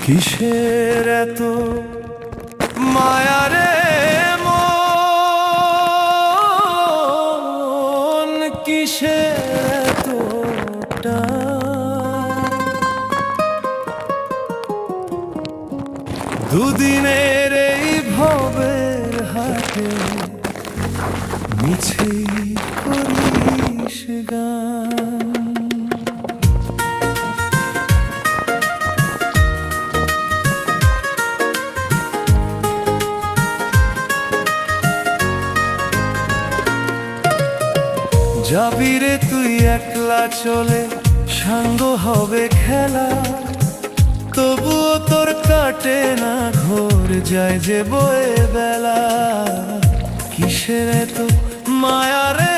কিসের এত মায়া রে মন, কিসের এতটা দুদিনের এই ভবের হাটে মিছেই করিস গান। যাবি রে তুই একলা চলে, সাঙ্গ হবে খেলা, তবুও তোর কাটে না ঘোর, যায় যে বয়ে বেলা। কিসের এত মায়া রে